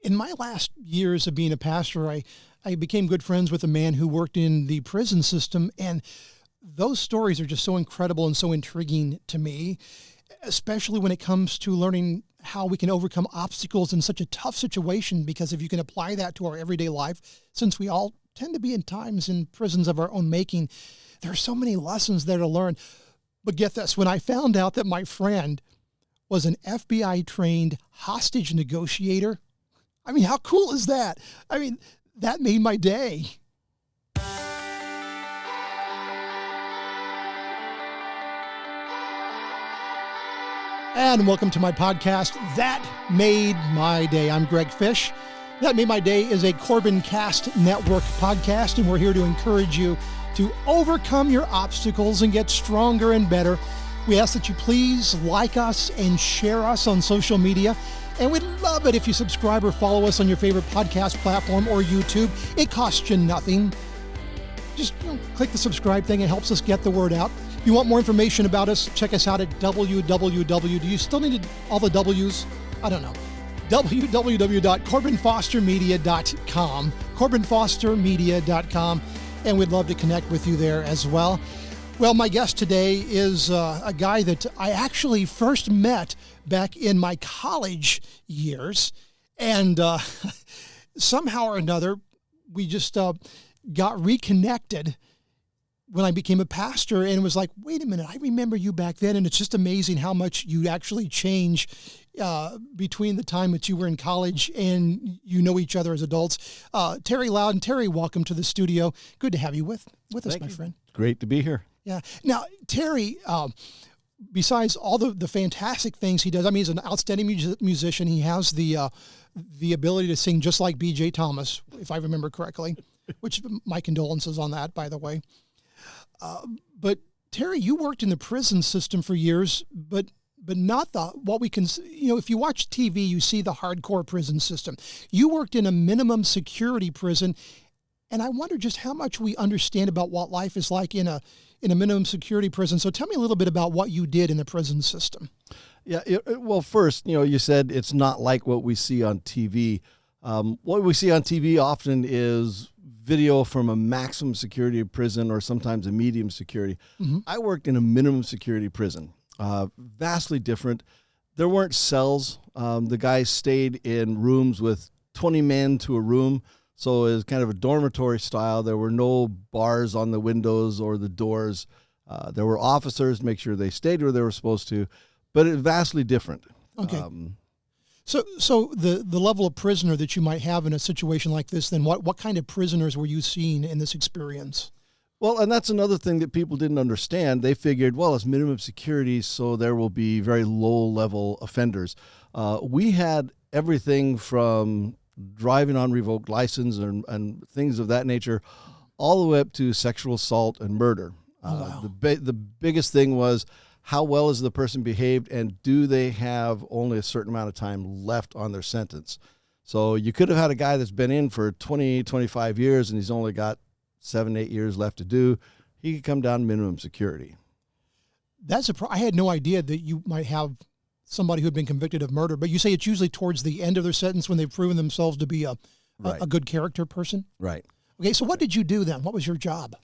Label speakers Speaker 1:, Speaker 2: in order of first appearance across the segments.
Speaker 1: In my last years of being a pastor, I became good friends with a man who worked in the prison system, and those stories are just so incredible and so intriguing to me, especially when it comes to learning how we can overcome obstacles in such a tough situation, because if you can apply that to our everyday life, since we all tend to be in times in prisons of our own making, there are so many lessons there to learn. But get this, when I found out that my friend was an FBI-trained hostage negotiator, I mean, how cool is that? I mean, that made my day. And welcome to my podcast, That Made My Day. I'm Greg Fish. That Made My Day is a Corbin Cast Network podcast, and we're here to encourage you to overcome your obstacles and get stronger and better. We ask that you please like us and share us on social media. And we'd love it if you subscribe or follow us on your favorite podcast platform or YouTube. It costs you nothing. Just click the subscribe thing. It helps us get the word out. If you want more information about us, check us out at www. Do you still need all the W's? I don't know. www.corbinfostermedia.com. corbinfostermedia.com. And we'd love to connect with you there as well. Well, my guest today is a guy that I actually first met back in my college years. And somehow or another, we just got reconnected when I became a pastor, and it was like, wait a minute, I remember you back then. And it's just amazing how much you actually change between the time that you were in college and you know each other as adults. Terry Louden. Terry, welcome to the studio. Good to have you with us, my friend.
Speaker 2: Great to be here.
Speaker 1: Yeah. Now, Terry, besides all the fantastic things he does, I mean, he's an outstanding musician. He has the ability to sing just like B.J. Thomas, if I remember correctly, which my condolences on that, by the way. But Terry, you worked in the prison system for years, but not what we can, if you watch TV, you see the hardcore prison system. You worked in a minimum security prison, and I wonder just how much we understand about what life is like in a minimum security prison. So tell me a little bit about what you did in the prison system.
Speaker 2: Yeah. Well, first, you said it's not like what we see on TV. What we see on TV often is video from a maximum security prison or sometimes a medium security. Mm-hmm. I worked in a minimum security prison, vastly different. There weren't cells. The guys stayed in rooms with 20 men to a room. So it was kind of a dormitory style. There were no bars on the windows or the doors. There were officers to make sure they stayed where they were supposed to, but it was vastly different.
Speaker 1: Okay. So the level of prisoner that you might have in a situation like this, then what kind of prisoners were you seeing in this experience?
Speaker 2: Well, and that's another thing that people didn't understand. They figured, well, it's minimum security, so there will be very low-level offenders. We had everything from driving on revoked license and things of that nature, all the way up to sexual assault and murder.
Speaker 1: Wow.
Speaker 2: The biggest thing was, how well is the person behaved, and do they have only a certain amount of time left on their sentence? So you could have had a guy that's been in for 20, 25 years, and he's only got 7, 8 years left to do. He could come down minimum security.
Speaker 1: I had no idea that you might have somebody who had been convicted of murder, but you say it's usually towards the end of their sentence when they've proven themselves to be a good character person?
Speaker 2: Right.
Speaker 1: Okay, so what did you do then? What was your job?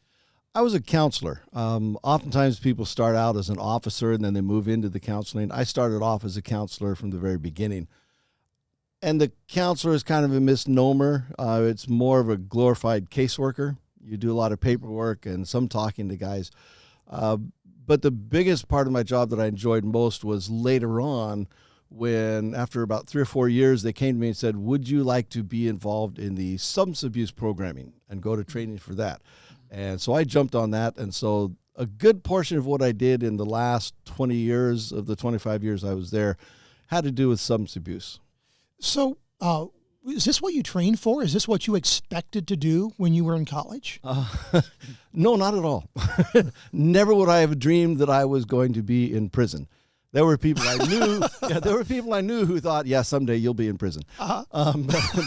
Speaker 2: I was a counselor. Oftentimes people start out as an officer and then they move into the counseling. I started off as a counselor from the very beginning. And the counselor is kind of a misnomer. It's more of a glorified caseworker. You do a lot of paperwork and some talking to guys. But the biggest part of my job that I enjoyed most was later on when, after about 3 or 4 years, they came to me and said, would you like to be involved in the substance abuse programming and go to training for that? And so I jumped on that. And so a good portion of what I did in the last 20 years of the 25 years I was there had to do with substance abuse.
Speaker 1: So is this what you trained for? Is this what you expected to do when you were in college?
Speaker 2: No, not at all. Never would I have dreamed that I was going to be in prison. There were people I knew. Who thought, yeah, someday you'll be in prison.
Speaker 1: Uh-huh.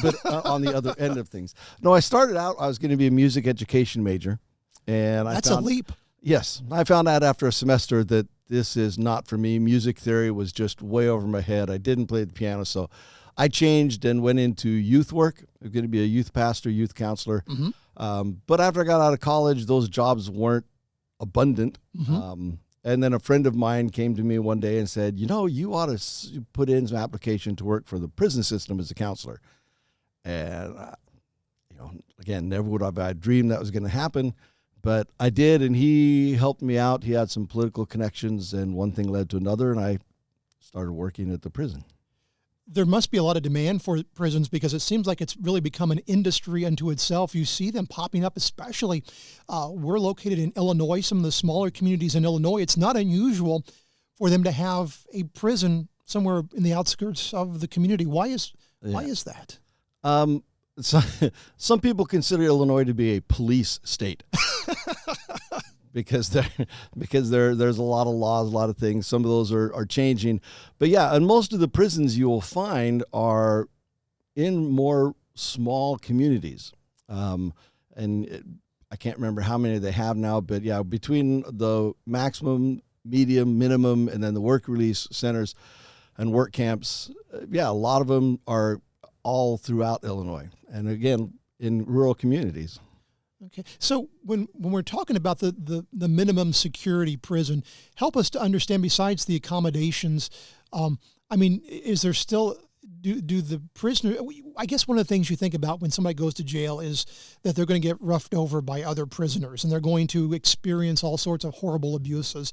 Speaker 2: But on the other end of things, no. I started out. I was going to be a music education major, and
Speaker 1: That's a leap.
Speaker 2: Yes, I found out after a semester that this is not for me. Music theory was just way over my head. I didn't play the piano, so I changed and went into youth work. I'm going to be a youth pastor, youth counselor. But after I got out of college, those jobs weren't abundant. And then a friend of mine came to me one day and said, you ought to put in some application to work for the prison system as a counselor. And, again, never would have I dreamed that was going to happen. But I did, and he helped me out. He had some political connections, and one thing led to another, and I started working at the prison.
Speaker 1: There must be a lot of demand for prisons because it seems like it's really become an industry unto itself. You see them popping up, especially we're located in Illinois, some of the smaller communities in Illinois. It's not unusual for them to have a prison somewhere in the outskirts of the community. Why is that?
Speaker 2: So, some people consider Illinois to be a police state. Because there's a lot of laws, a lot of things. Some of those are changing. But yeah, and most of the prisons you will find are in more small communities. I can't remember how many they have now, but yeah, between the maximum, medium, minimum, and then the work release centers and work camps, a lot of them are all throughout Illinois. And again, in rural communities.
Speaker 1: Okay, so when we're talking about the minimum security prison, help us to understand, besides the accommodations, is there still, do the prisoner, I guess one of the things you think about when somebody goes to jail is that they're going to get roughed over by other prisoners and they're going to experience all sorts of horrible abuses.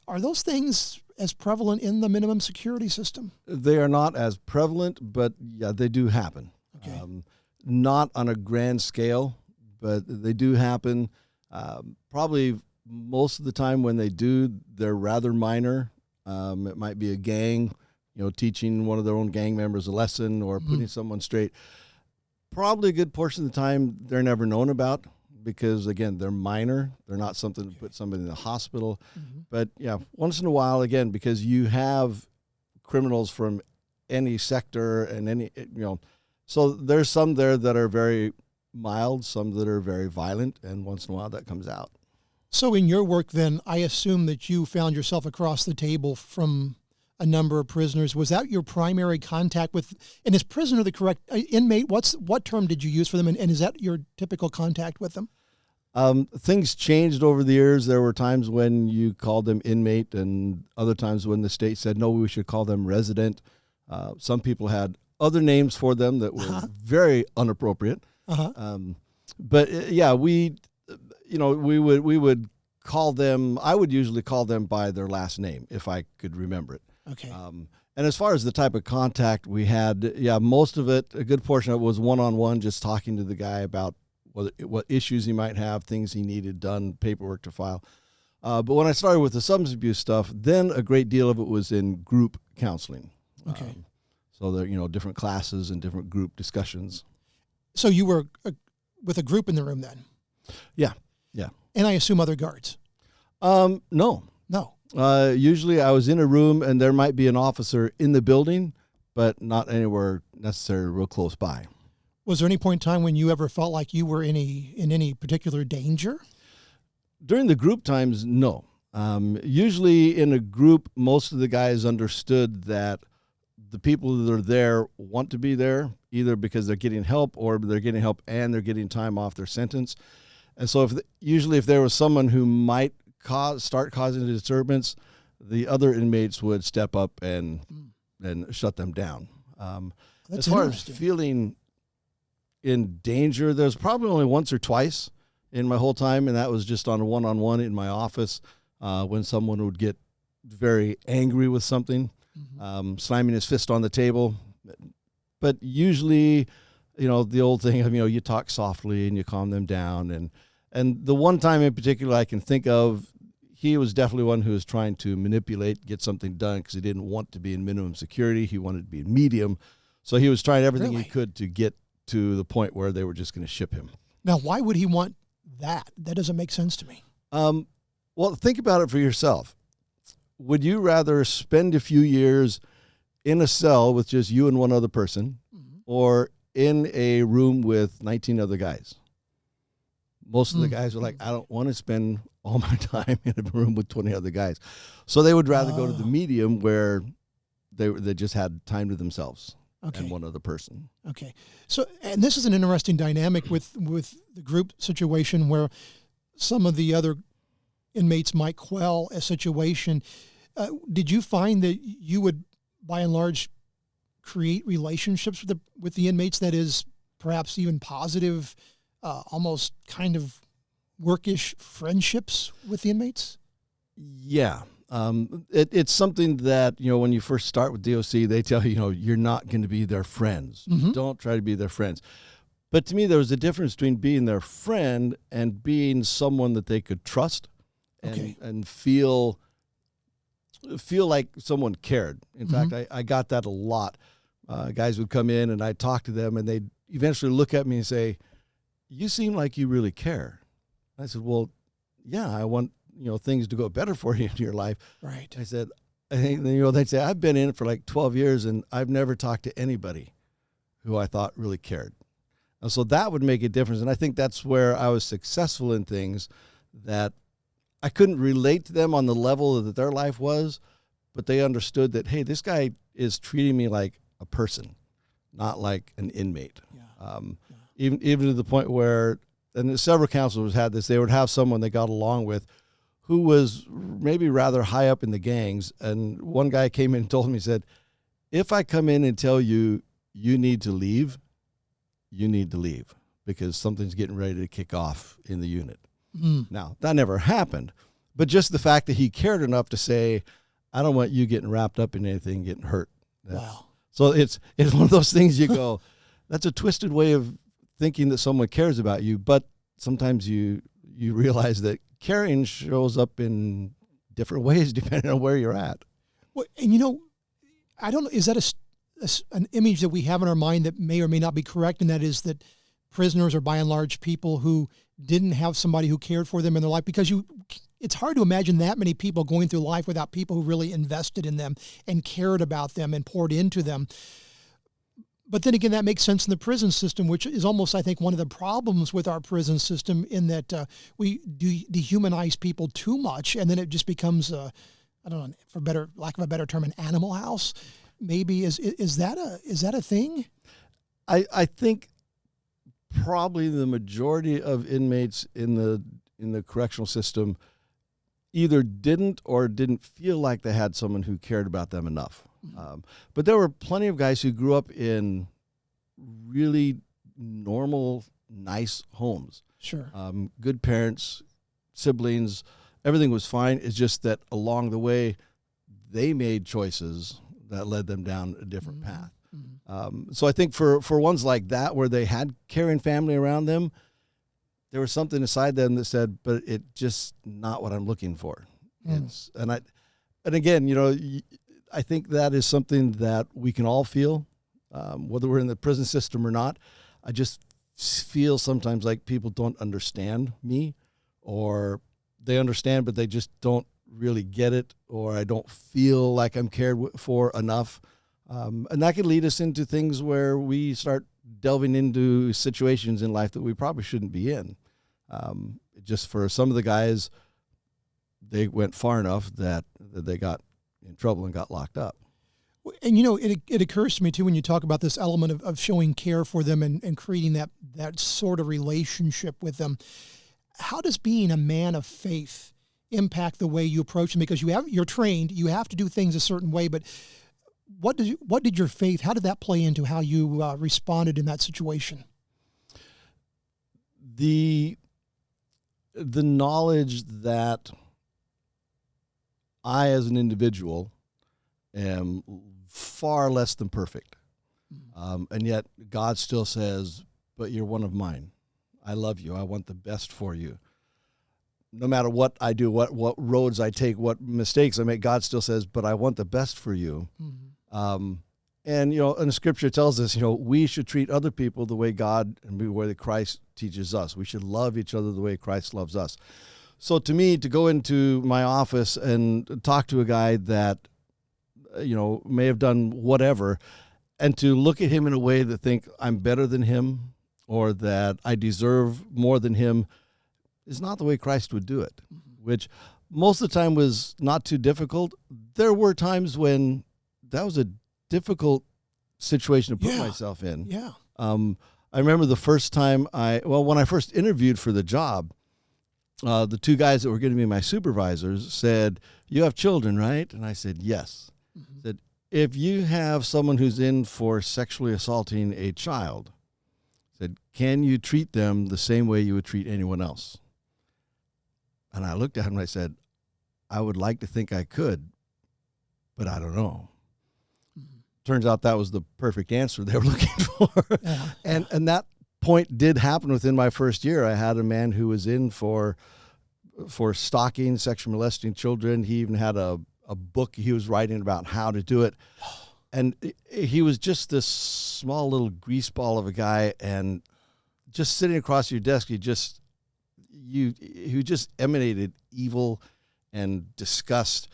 Speaker 1: Are those things as prevalent in the minimum security system?
Speaker 2: They are not as prevalent, but yeah, they do happen.
Speaker 1: Okay.
Speaker 2: Not on a grand scale, but they do happen. Probably most of the time when they do, they're rather minor. It might be a gang, teaching one of their own gang members a lesson or putting someone straight. Probably a good portion of the time they're never known about because, again, they're minor. They're not something to put somebody in the hospital. But, yeah, once in a while, again, because you have criminals from any sector and so there's some there that are very mild, some that are very violent, and once in a while that comes out.
Speaker 1: So in your work then, I assume that you found yourself across the table from a number of prisoners. Was that your primary contact with, and is prisoner the correct inmate? What term did you use for them, and is that your typical contact with them?
Speaker 2: Things changed over the years. There were times when you called them inmate and other times when the state said, no, we should call them resident. Some people had other names for them that were very inappropriate. But we would call them, I would usually call them by their last name if I could remember it.
Speaker 1: Okay.
Speaker 2: And as far as the type of contact we had, most of it, a good portion of it was one-on-one, just talking to the guy about what issues he might have, things he needed done, paperwork to file. But when I started with the substance abuse stuff, then a great deal of it was in group counseling.
Speaker 1: Okay.
Speaker 2: So there, different classes and different group discussions.
Speaker 1: So you were with a group in the room then?
Speaker 2: Yeah.
Speaker 1: And I assume other guards?
Speaker 2: No. Usually I was in a room and there might be an officer in the building, but not anywhere necessarily real close by.
Speaker 1: Was there any point in time when you ever felt like you were in any particular danger?
Speaker 2: During the group times, no. Usually in a group, most of the guys understood that the people that are there want to be there, either because they're getting help or they're getting help and they're getting time off their sentence. And so if there was someone who might start causing a disturbance, the other inmates would step up and shut them down. As far as feeling in danger, there's probably only once or twice in my whole time, and that was just on a one-on-one in my office when someone would get very angry with something. Slamming his fist on the table. But usually, the old thing of, you talk softly and you calm them down. And the one time in particular I can think of, he was definitely one who was trying to manipulate, get something done because he didn't want to be in minimum security. He wanted to be in medium. So he was trying everything he could to get to the point where they were just going to ship him.
Speaker 1: Now, why would he want that? That doesn't make sense to me.
Speaker 2: Well, think about it for yourself. Would you rather spend a few years in a cell with just you and one other person or in a room with 19 other guys? Most of the guys were like, I don't want to spend all my time in a room with 20 other guys. So they would rather go to the medium where they just had time to themselves.
Speaker 1: Okay.
Speaker 2: and one other person.
Speaker 1: Okay. So, and this is an interesting dynamic with the group situation where some of the other inmates might quell a situation. Did you find that you would, by and large, create relationships with the inmates that is perhaps even positive, almost kind of workish friendships with the inmates?
Speaker 2: Yeah. It's something that, when you first start with DOC, they tell you, you're not going to be their friends.
Speaker 1: Mm-hmm.
Speaker 2: Don't try to be their friends. But to me, there was a difference between being their friend and being someone that they could trust and feel like someone cared. In fact, I got that a lot. Guys would come in and I'd talk to them and they'd eventually look at me and say, "You seem like you really care." I said, "Well, yeah, I want things to go better for you in your life."
Speaker 1: Right.
Speaker 2: I said, they'd say, "I've been in it for like 12 years and I've never talked to anybody who I thought really cared." And so that would make a difference. And I think that's where I was successful in things that I couldn't relate to them on the level that their life was, but they understood that, hey, this guy is treating me like a person, not like an inmate.
Speaker 1: Yeah.
Speaker 2: Even to the point where, and several counselors had this, they would have someone they got along with who was maybe rather high up in the gangs. And one guy came in and told me, he said, "If I come in and tell you you need to leave, you need to leave because something's getting ready to kick off in the unit." Now, that never happened, but just the fact that he cared enough to say, "I don't want you getting wrapped up in anything, getting hurt."
Speaker 1: Wow.
Speaker 2: So it's one of those things you go, that's a twisted way of thinking that someone cares about you, but sometimes you realize that caring shows up in different ways depending on where you're at.
Speaker 1: Well, and I don't know, is that an image that we have in our mind that may or may not be correct, and that is that prisoners are by and large people who didn't have somebody who cared for them in their life? Because it's hard to imagine that many people going through life without people who really invested in them and cared about them and poured into them. But then again, that makes sense in the prison system, which is almost, I think, one of the problems with our prison system, in that we dehumanize people too much, and then it just becomes, I don't know, for lack of a better term, an animal house. Maybe is that a thing?
Speaker 2: I think probably the majority of inmates in the correctional system either didn't feel like they had someone who cared about them enough. But there were plenty of guys who grew up in really normal, nice homes.
Speaker 1: Sure.
Speaker 2: Good parents, siblings, everything was fine. It's just that along the way, they made choices that led them down a different path. So I think for ones like that, where they had caring family around them, there was something inside them that said, but it's just not what I'm looking for. And again, I think that is something that we can all feel, whether we're in the prison system or not. I just feel sometimes like people don't understand me, or they understand, but they just don't really get it, or I don't feel like I'm cared for enough. And that can lead us into things where we start delving into situations in life that we probably shouldn't be in. Just for some of the guys, they went far enough that they got in trouble and got locked up.
Speaker 1: And it occurs to me too, when you talk about this element of showing care for them and creating that sort of relationship with them. How does being a man of faith impact the way you approach them? Because you're trained, you have to do things a certain way, but what did your faith, how did that play into how you responded in that situation?
Speaker 2: The knowledge that I, as an individual, am far less than perfect. And yet God still says, but you're one of mine. I love you. I want the best for you. No matter what I do, what roads I take, what mistakes I make, God still says, but I want the best for you. And, and the scripture tells us, we should treat other people the way God and the way that Christ teaches us. We should love each other the way Christ loves us. So to me, to go into my office and talk to a guy that, may have done whatever, and to look at him in a way that think I'm better than him or that I deserve more than him is not the way Christ would do it, which most of the time was not too difficult. There were times when that was a difficult situation to put
Speaker 1: Yeah.
Speaker 2: myself in.
Speaker 1: Yeah.
Speaker 2: I remember the first time when I first interviewed for the job, the two guys that were going to be my supervisors said, "You have children, right?" And I said, "Yes."
Speaker 1: Mhm.
Speaker 2: Said, "If you have someone who's in for sexually assaulting a child," said, "can you treat them the same way you would treat anyone else?" And I looked at him and I said, "I would like to think I could, but I don't know."
Speaker 1: Mhm.
Speaker 2: Turns out that was the perfect answer they were looking for.
Speaker 1: Yeah.
Speaker 2: And that point did happen within my first year. I had a man who was in for stalking, sexually molesting children. He even had a book he was writing about how to do it. And he was just this small little greaseball of a guy, and just sitting across your desk, he just emanated evil and disgust,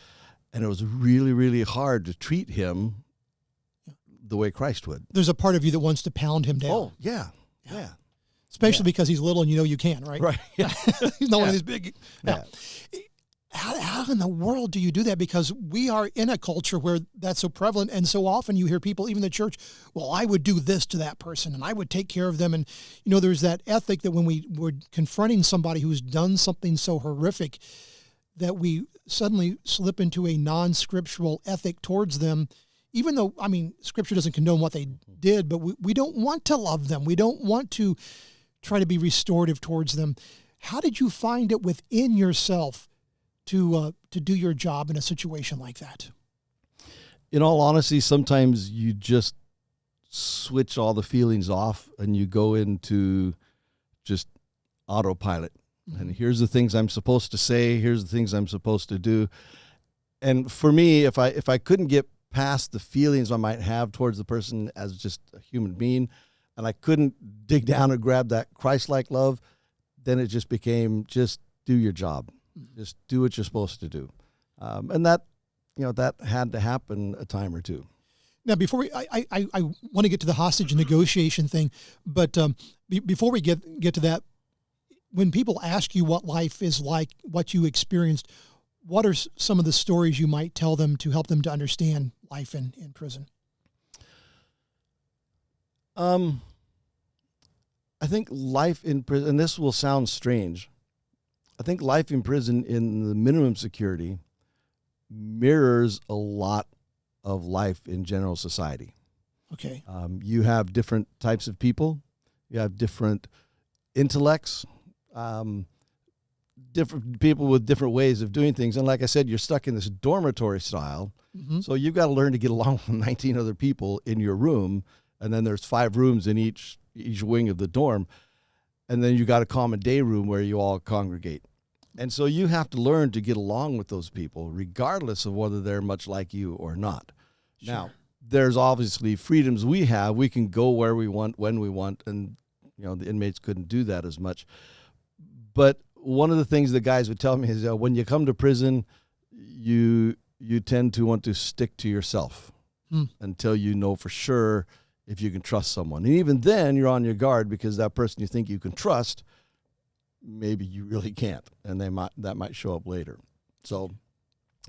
Speaker 2: and it was really, really hard to treat him the way Christ would.
Speaker 1: There's a part of you that wants to pound him down.
Speaker 2: Oh, yeah. Yeah.
Speaker 1: Especially because he's little and you can, right?
Speaker 2: Right.
Speaker 1: He's not one of these big.
Speaker 2: Yeah.
Speaker 1: How in the world do you do that? Because we are in a culture where that's so prevalent, and so often you hear people, even the church, well, I would do this to that person, and I would take care of them. And, there's that ethic that when we're confronting somebody who's done something so horrific, that we suddenly slip into a non-scriptural ethic towards them, even though, Scripture doesn't condone what they did, but we don't want to love them. We don't want to try to be restorative towards them. How did you find it within yourself to do your job in a situation like that?
Speaker 2: In all honesty, sometimes you just switch all the feelings off and you go into just autopilot. Mm-hmm. And here's the things I'm supposed to say. Here's the things I'm supposed to do. And for me, if I couldn't get past the feelings I might have towards the person as just a human being, and I couldn't dig down and grab that Christ-like love, then it just became just do your job. Just do what you're supposed to do. And that had to happen a time or two.
Speaker 1: Now, before I want to get to the hostage negotiation thing, but before we get to that, when people ask you what life is like, what you experienced, what are some of the stories you might tell them to help them to understand life in prison?
Speaker 2: I think life in prison, and this will sound strange, I think life in prison in the minimum security mirrors a lot of life in general society.
Speaker 1: Okay.
Speaker 2: You have different types of people. You have different intellects, different people with different ways of doing things. And like I said, you're stuck in this dormitory style. Mm-hmm. So you've got to learn to get along with 19 other people in your room. And then there's 5 rooms in each wing of the dorm. And then you got a common day room where you all congregate. And so you have to learn to get along with those people, regardless of whether they're much like you or not. Sure. Now, there's obviously freedoms we have. We can go where we want, when we want, and the inmates couldn't do that as much. But one of the things the guys would tell me is when you come to prison, you tend to want to stick to yourself until you know for sure if you can trust someone. And even then, you're on your guard because that person you think you can trust, maybe you really can't, and that might show up later. So,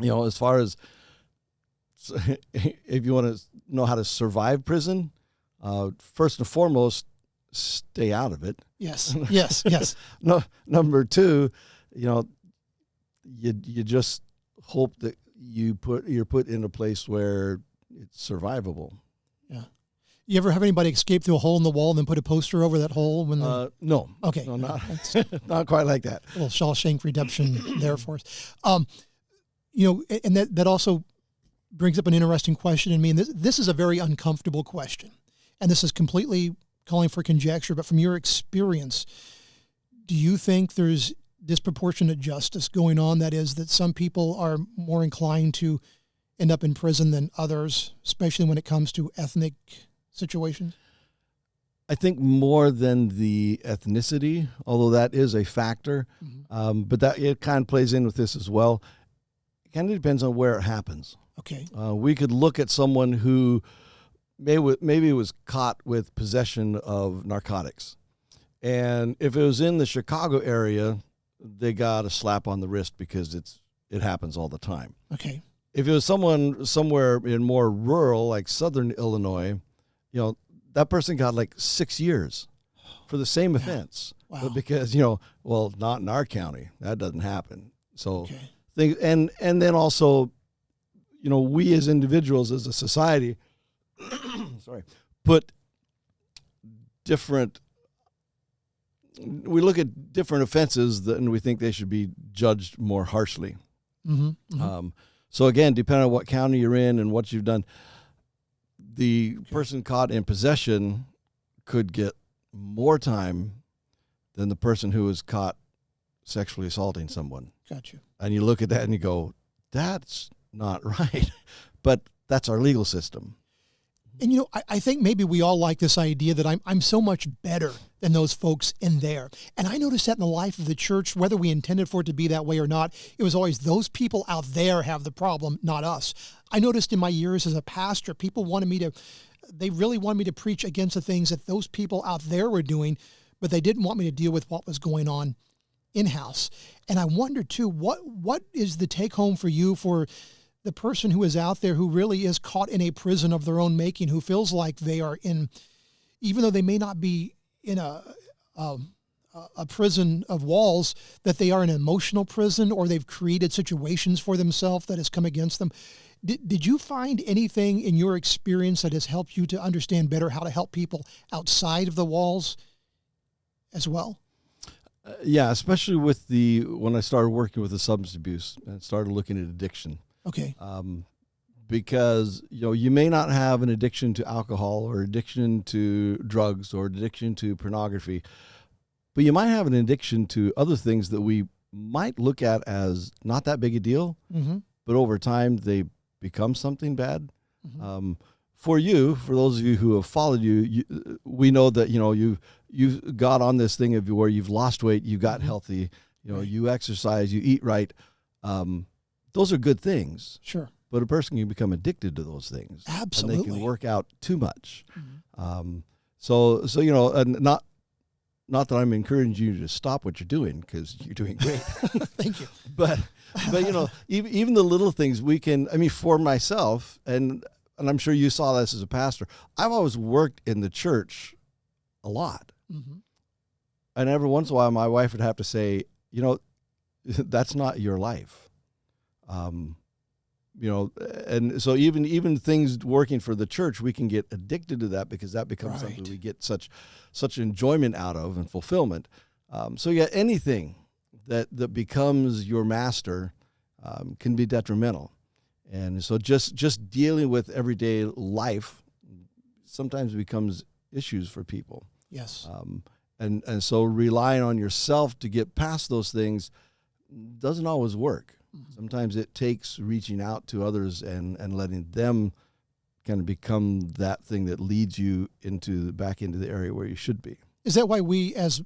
Speaker 2: as far as if you want to know how to survive prison, first and foremost, stay out of it.
Speaker 1: Yes, yes.
Speaker 2: No, number 2, you just hope that you're put in a place where it's survivable.
Speaker 1: Yeah. You ever have anybody escape through a hole in the wall and then put a poster over that hole?
Speaker 2: No.
Speaker 1: Okay.
Speaker 2: No, not quite like that.
Speaker 1: A little Shawshank Redemption there for us. And that also brings up an interesting question in me. And this is a very uncomfortable question. And this is completely calling for conjecture. But from your experience, do you think there's disproportionate justice going on? That is, that some people are more inclined to end up in prison than others, especially when it comes to ethnic situations?
Speaker 2: I think more than the ethnicity, although that is a factor, but that it kind of plays in with this as well. It kind of depends on where it happens.
Speaker 1: Okay.
Speaker 2: We could look at someone who maybe was caught with possession of narcotics, and if it was in the Chicago area, they got a slap on the wrist because it happens all the time.
Speaker 1: Okay.
Speaker 2: If it was someone somewhere in more rural, like southern Illinois, that person got like 6 years for the same offense.
Speaker 1: Wow.
Speaker 2: Because, well, not in our county. That doesn't happen. So
Speaker 1: Okay.
Speaker 2: and then also, we as individuals, as a society, put we look at different offenses and we think they should be judged more harshly.
Speaker 1: Mm-hmm. Mm-hmm.
Speaker 2: So again, depending on what county you're in and what you've done, the person caught in possession could get more time than the person who was caught sexually assaulting someone.
Speaker 1: Gotcha.
Speaker 2: And you look at that and you go, that's not right. But that's our legal system.
Speaker 1: And, I think maybe we all like this idea that I'm so much better than those folks in there. And I noticed that in the life of the church, whether we intended for it to be that way or not, it was always those people out there have the problem, not us. I noticed in my years as a pastor, people they really wanted me to preach against the things that those people out there were doing, but they didn't want me to deal with what was going on in-house. And I wonder too, what is the take home for you for the person who is out there who really is caught in a prison of their own making, who feels like they are in, even though they may not be in a prison of walls, that they are an emotional prison, or they've created situations for themselves that has come against them. Did you find anything in your experience that has helped you to understand better how to help people outside of the walls as well?
Speaker 2: Yeah, especially when I started working with the substance abuse and started looking at addiction.
Speaker 1: Okay.
Speaker 2: Because, you may not have an addiction to alcohol or addiction to drugs or addiction to pornography, but you might have an addiction to other things that we might look at as not that big a deal,
Speaker 1: Mm-hmm.
Speaker 2: but over time they become something bad.
Speaker 1: Mm-hmm.
Speaker 2: For those of you who have followed we know that, you've got on this thing of where you've lost weight, you got healthy,
Speaker 1: Right.
Speaker 2: you exercise, you eat right. Those are good things.
Speaker 1: Sure.
Speaker 2: But a person can become addicted to those things.
Speaker 1: Absolutely.
Speaker 2: And they can work out too much.
Speaker 1: Mm-hmm.
Speaker 2: So and not that I'm encouraging you to stop what you're doing, because you're doing great.
Speaker 1: Thank you.
Speaker 2: But even the little things we can, for myself, and I'm sure you saw this as a pastor, I've always worked in the church a lot.
Speaker 1: Mm-hmm.
Speaker 2: And every once in a while, my wife would have to say, that's not your life. And so even things working for the church, we can get addicted to that because that becomes
Speaker 1: Right.
Speaker 2: something we get such enjoyment out of and fulfillment. So anything that becomes your master can be detrimental. And so just dealing with everyday life sometimes becomes issues for people.
Speaker 1: Yes.
Speaker 2: And so relying on yourself to get past those things doesn't always work.
Speaker 1: Mm-hmm.
Speaker 2: Sometimes it takes reaching out to others and letting them kind of become that thing that leads you back into the area where you should be.
Speaker 1: Is that why we, as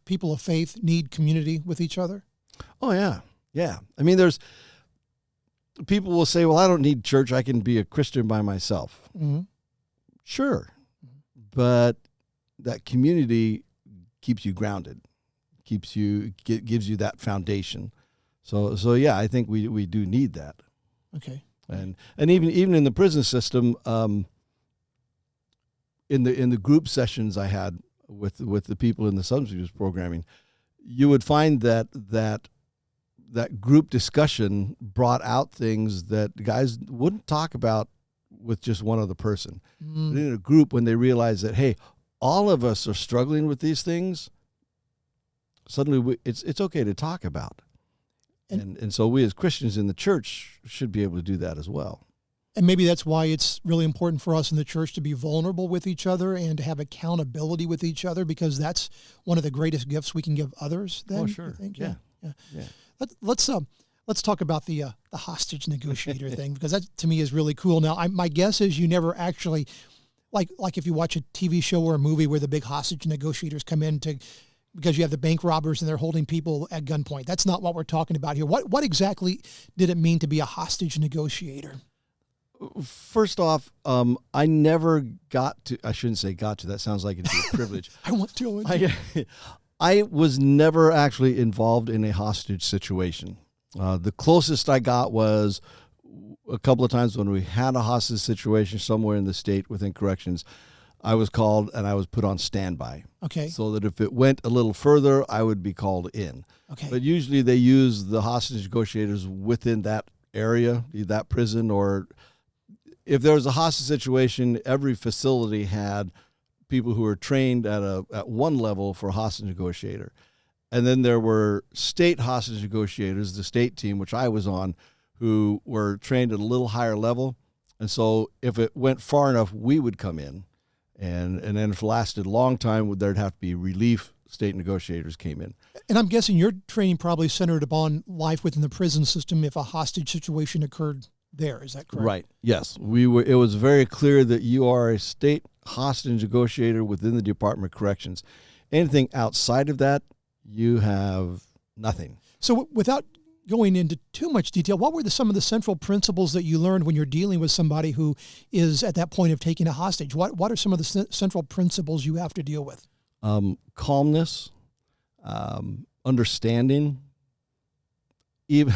Speaker 1: people of faith, need community with each other?
Speaker 2: Oh yeah, yeah. There's people will say, "Well, I don't need church. I can be a Christian by myself."
Speaker 1: Mm-hmm.
Speaker 2: Sure, but that community keeps you grounded, gives you that foundation. So yeah, I think we do need that.
Speaker 1: Okay.
Speaker 2: And even in the prison system, in the group sessions I had with the people in the substance abuse programming, you would find that group discussion brought out things that guys wouldn't talk about with just one other person.
Speaker 1: Mm.
Speaker 2: But in a group, when they realize that, hey, all of us are struggling with these things, suddenly it's okay to talk about. And so we as Christians in the church should be able to do that as well.
Speaker 1: And maybe that's why it's really important for us in the church to be vulnerable with each other and to have accountability with each other, because that's one of the greatest gifts we can give others. Then,
Speaker 2: Oh, sure.
Speaker 1: I think.
Speaker 2: Yeah.
Speaker 1: Let's talk about the hostage negotiator thing, because that to me is really cool. Now, my guess is you never actually, like if you watch a TV show or a movie where the big hostage negotiators come in because you have the bank robbers and they're holding people at gunpoint. That's not what we're talking about here. What exactly did it mean to be a hostage negotiator?
Speaker 2: First off, I never got to, I shouldn't say got to, that sounds like it'd be a privilege.
Speaker 1: I want to.
Speaker 2: I was never actually involved in a hostage situation. The closest I got was a couple of times when we had a hostage situation somewhere in the state within corrections, I was called and I was put on standby.
Speaker 1: Okay.
Speaker 2: So that if it went a little further, I would be called in.
Speaker 1: Okay.
Speaker 2: But usually they use the hostage negotiators within that area, that prison, or if there was a hostage situation, every facility had people who were trained at one level for a hostage negotiator. And then there were state hostage negotiators, the state team, which I was on, who were trained at a little higher level. And so if it went far enough, we would come in. And then if it lasted a long time, there'd have to be relief state negotiators came in.
Speaker 1: And I'm guessing your training probably centered upon life within the prison system if a hostage situation occurred there. Is that correct?
Speaker 2: Right. Yes. It was very clear that you are a state hostage negotiator within the Department of Corrections. Anything outside of that, you have nothing.
Speaker 1: So without going into too much detail, what were some of the central principles that you learned when you're dealing with somebody who is at that point of taking a hostage? What are some of the central principles you have to deal with?
Speaker 2: Calmness, understanding, even,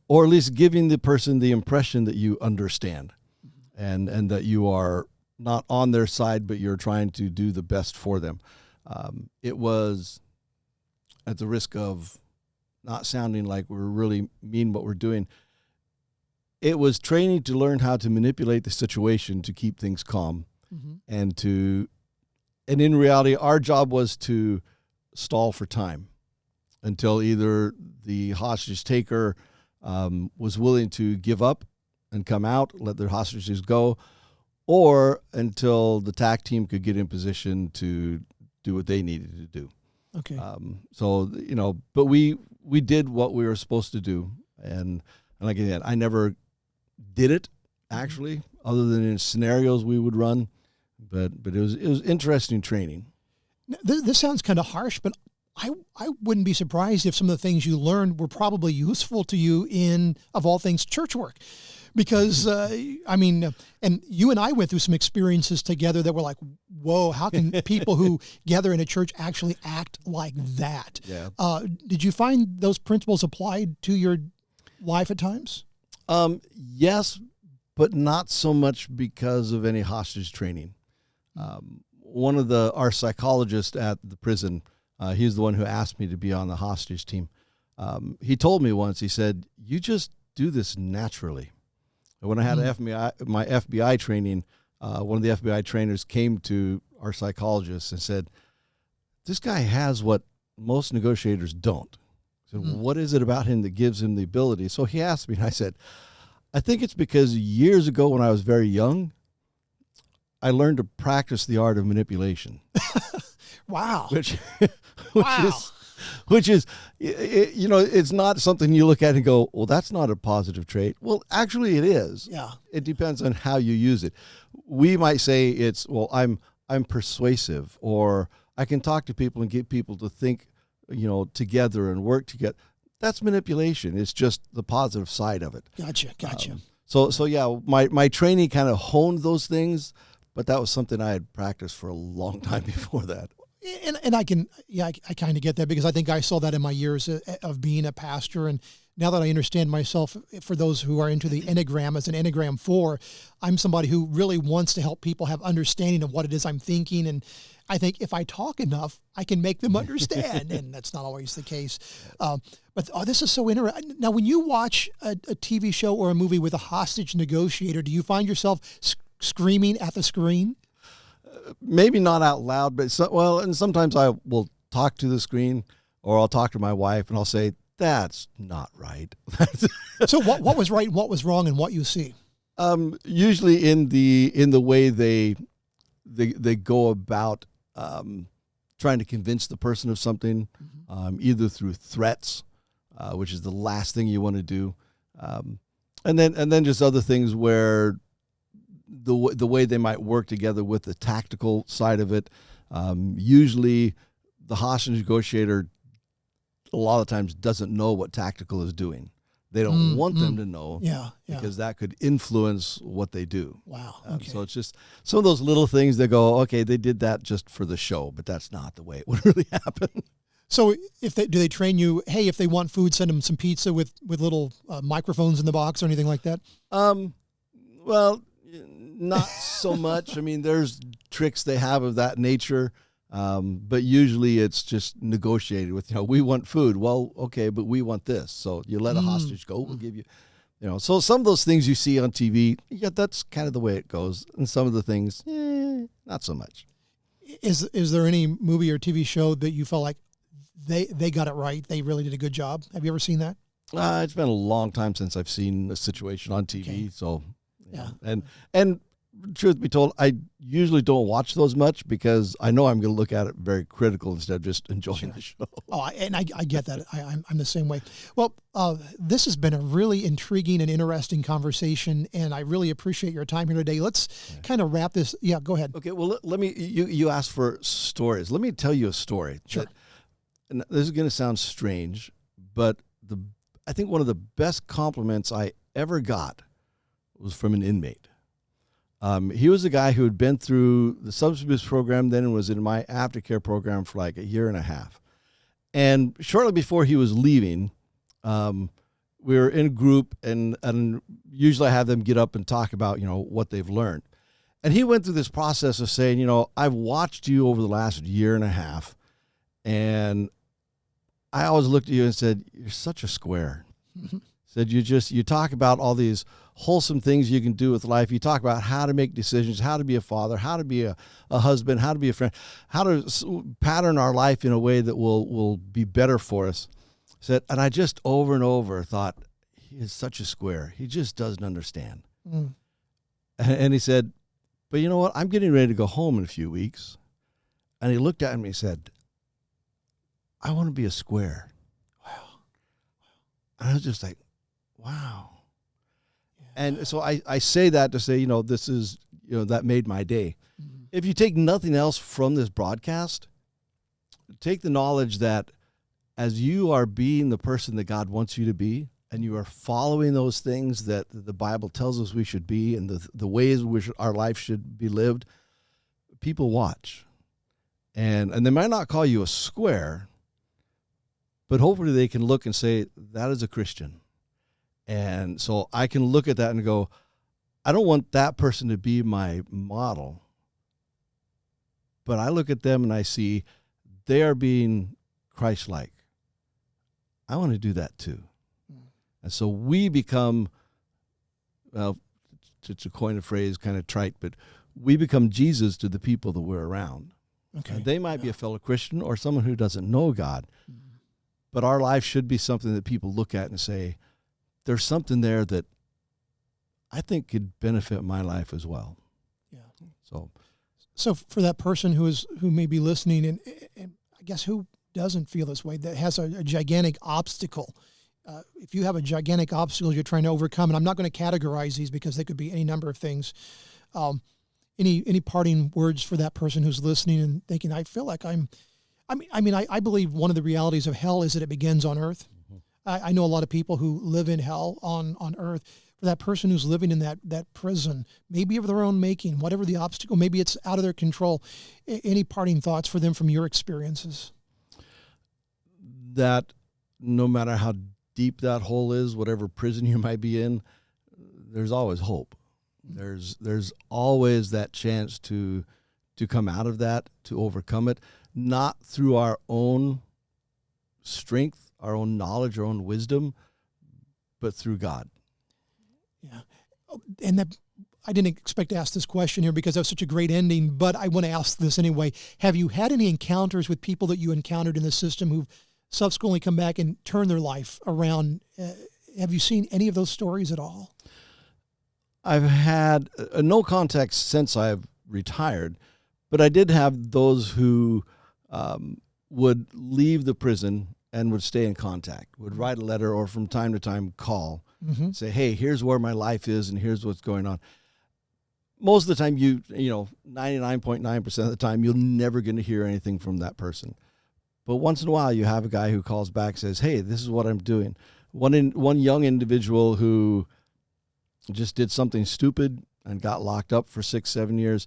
Speaker 2: or at least giving the person the impression that you understand, and that you are not on their side, but you're trying to do the best for them. It was, at the risk of not sounding like we're really mean what we're doing, it was training to learn how to manipulate the situation to keep things calm, and in reality, our job was to stall for time until either the hostage taker was willing to give up and come out, let their hostages go, or until the TAC team could get in position to do what they needed to do.
Speaker 1: Okay.
Speaker 2: But we did what we were supposed to do, and like I said, I never did it actually, other than in scenarios we would run, but it was interesting training.
Speaker 1: This sounds kind of harsh, but I wouldn't be surprised if some of the things you learned were probably useful to you in, of all things, church work. Because, and you and I went through some experiences together that were like, whoa, how can people who gather in a church actually act like that?
Speaker 2: Yeah.
Speaker 1: Did you find those principles applied to your life at times?
Speaker 2: Yes, but not so much because of any hostage training. One of our psychologists at the prison, he's the one who asked me to be on the hostage team. He told me once, he said, you just do this naturally. When I had my FBI training, one of the FBI trainers came to our psychologist and said, this guy has what most negotiators don't. I said, what is it about him that gives him the ability? So he asked me, and I said, I think it's because years ago when I was very young, I learned to practice the art of manipulation.
Speaker 1: Wow.
Speaker 2: Which is, it's not something you look at and go, well, that's not a positive trait. Well, actually it is. Yeah. It depends on how you use it. We might say it's, well, I'm persuasive, or I can talk to people and get people to think, together and work together. That's manipulation. It's just the positive side of it.
Speaker 1: Gotcha.
Speaker 2: So yeah, my training kind of honed those things, but that was something I had practiced for a long time before that.
Speaker 1: And I kind of get that, because I think I saw that in my years of being a pastor. And now that I understand myself, for those who are into the Enneagram, as an Enneagram 4, I'm somebody who really wants to help people have understanding of what it is I'm thinking. And I think if I talk enough, I can make them understand. And that's not always the case. But this is so interesting. Now, when you watch a TV show or a movie with a hostage negotiator, do you find yourself screaming at the screen?
Speaker 2: Maybe not out loud, but and sometimes I will talk to the screen, or I'll talk to my wife and I'll say, that's not right.
Speaker 1: So what was right, what was wrong, and what you see?
Speaker 2: Usually in the way they go about trying to convince the person of something, either through threats, which is the last thing you want to do, and then just other things where the way they might work together with the tactical side of it. Usually the hostage negotiator a lot of times doesn't know what tactical is doing. They don't want them to know, because that could influence what they do.
Speaker 1: Wow. Okay.
Speaker 2: So it's just some of those little things that go, okay, they did that just for the show, but that's not the way it would really happen.
Speaker 1: So do they train you, hey, if they want food, send them some pizza with little microphones in the box or anything like that?
Speaker 2: Well, not so much. I mean, there's tricks they have of that nature, but usually it's just negotiated with, we want food. Well, okay, but we want this. So you let a hostage go, we'll give you, So some of those things you see on TV, that's kind of the way it goes. And some of the things, not so much.
Speaker 1: Is there any movie or TV show that you felt like they got it right? They really did a good job. Have you ever seen that?
Speaker 2: It's been a long time since I've seen a situation on TV. Okay. So,
Speaker 1: yeah.
Speaker 2: And truth be told, I usually don't watch those much because I know I'm going to look at it very critical instead of just enjoying the show.
Speaker 1: Oh, and I get that. I'm the same way. Well, this has been a really intriguing and interesting conversation, and I really appreciate your time here today. Let's kind of wrap this. Yeah, go ahead.
Speaker 2: Okay, well, let me, you asked for stories. Let me tell you a story.
Speaker 1: Sure.
Speaker 2: And this is going to sound strange, but I think one of the best compliments I ever got was from an inmate. He was a guy who had been through the substance abuse program, then was in my aftercare program for like a year and a half. And shortly before he was leaving, we were in a group, and usually I have them get up and talk about, what they've learned. And he went through this process of saying, I've watched you over the last year and a half, and I always looked at you and said, you're such a square. Said you talk about all these wholesome things you can do with life. You talk about how to make decisions, how to be a father, how to be a husband, how to be a friend, how to pattern our life in a way that will be better for us. Said, and I just over and over thought, he is such a square. He just doesn't understand. Mm. And he said, but you know what? I'm getting ready to go home in a few weeks. And he looked at me and said, I want to be a square. Wow. And I was just like, wow. Yeah. And so I say that to say, this is, that made my day. Mm-hmm. If you take nothing else from this broadcast, take the knowledge that as you are being the person that God wants you to be, and you are following those things that the Bible tells us we should be, and the ways in which our life should be lived, people watch. And they might not call you a square, but hopefully they can look and say, that is a Christian. And so I can look at that and go, I don't want that person to be my model. But I look at them and I see they are being Christ-like. I want to do that too. And so we become, well, to coin a phrase, kind of trite, but we become Jesus to the people that we're around. Okay. They might be a fellow Christian or someone who doesn't know God. Mm-hmm. But our life should be something that people look at and say, there's something there that I think could benefit my life as well. Yeah.
Speaker 1: So for that person who may be listening, and I guess who doesn't feel this way, that has a gigantic obstacle. If you have a gigantic obstacle you're trying to overcome, and I'm not going to categorize these because they could be any number of things. Any parting words for that person who's listening and thinking, I feel like I believe one of the realities of hell is that it begins on earth. Mm-hmm. I know a lot of people who live in hell on earth. For that person who's living in that prison, maybe of their own making, whatever the obstacle, maybe it's out of their control. Any parting thoughts for them from your experiences?
Speaker 2: That no matter how deep that hole is, whatever prison you might be in, there's always hope. There's always that chance to come out of that, to overcome it, not through our own strength, our own knowledge, our own wisdom, but through God.
Speaker 1: Yeah. And that, I didn't expect to ask this question here because that was such a great ending, but I want to ask this anyway. Have you had any encounters with people that you encountered in the system who've subsequently come back and turn their life around? Have you seen any of those stories at all?
Speaker 2: I've had no contact since I've retired, but I did have those who would leave the prison and would stay in contact, would write a letter or from time to time call, mm-hmm. say, hey, here's where my life is and here's what's going on. Most of the time, 99.9% of the time, you're never going to hear anything from that person. But once in a while, you have a guy who calls back and says, hey, this is what I'm doing. One young individual who just did something stupid and got locked up for 6-7 years.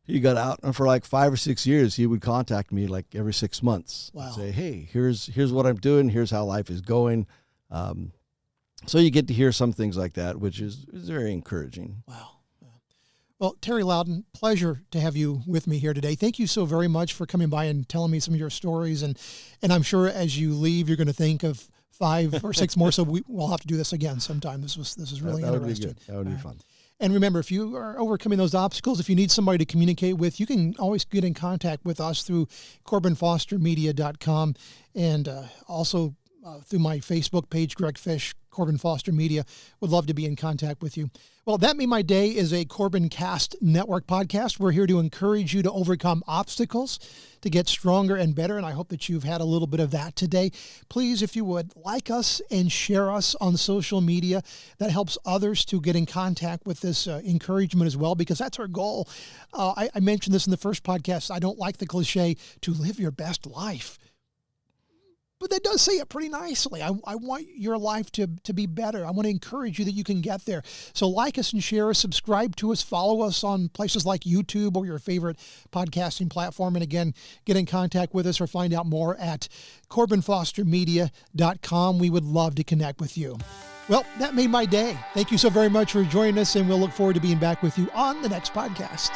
Speaker 2: he got out, and for like 5 or 6 years, he would contact me like every 6 months.
Speaker 1: Wow.
Speaker 2: And say, hey, here's what I'm doing. Here's how life is going. So you get to hear some things like that, which is very encouraging.
Speaker 1: Wow. Well, Terry Louden, pleasure to have you with me here today. Thank you so very much for coming by and telling me some of your stories. And I'm sure as you leave, you're going to think of 5 or 6 more. So we'll have to do this again sometime. This is really interesting.
Speaker 2: That would be fun.
Speaker 1: And remember, if you are overcoming those obstacles, if you need somebody to communicate with, you can always get in contact with us through CorbinFosterMedia.com and also through my Facebook page, Greg Fish, Corbin Foster Media. Would love to be in contact with you. Well, That Made My Day is a Corbin Cast Network podcast. We're here to encourage you to overcome obstacles, to get stronger and better, and I hope that you've had a little bit of that today. Please, if you would, like us and share us on social media. That helps others to get in contact with this encouragement as well, because that's our goal. I mentioned this in the first podcast. I don't like the cliche to live your best life. But that does say it pretty nicely. I want your life to be better. I want to encourage you that you can get there. So like us and share us, subscribe to us, follow us on places like YouTube or your favorite podcasting platform. And again, get in contact with us or find out more at CorbinFosterMedia.com. We would love to connect with you. Well, that made my day. Thank you so very much for joining us, and we'll look forward to being back with you on the next podcast.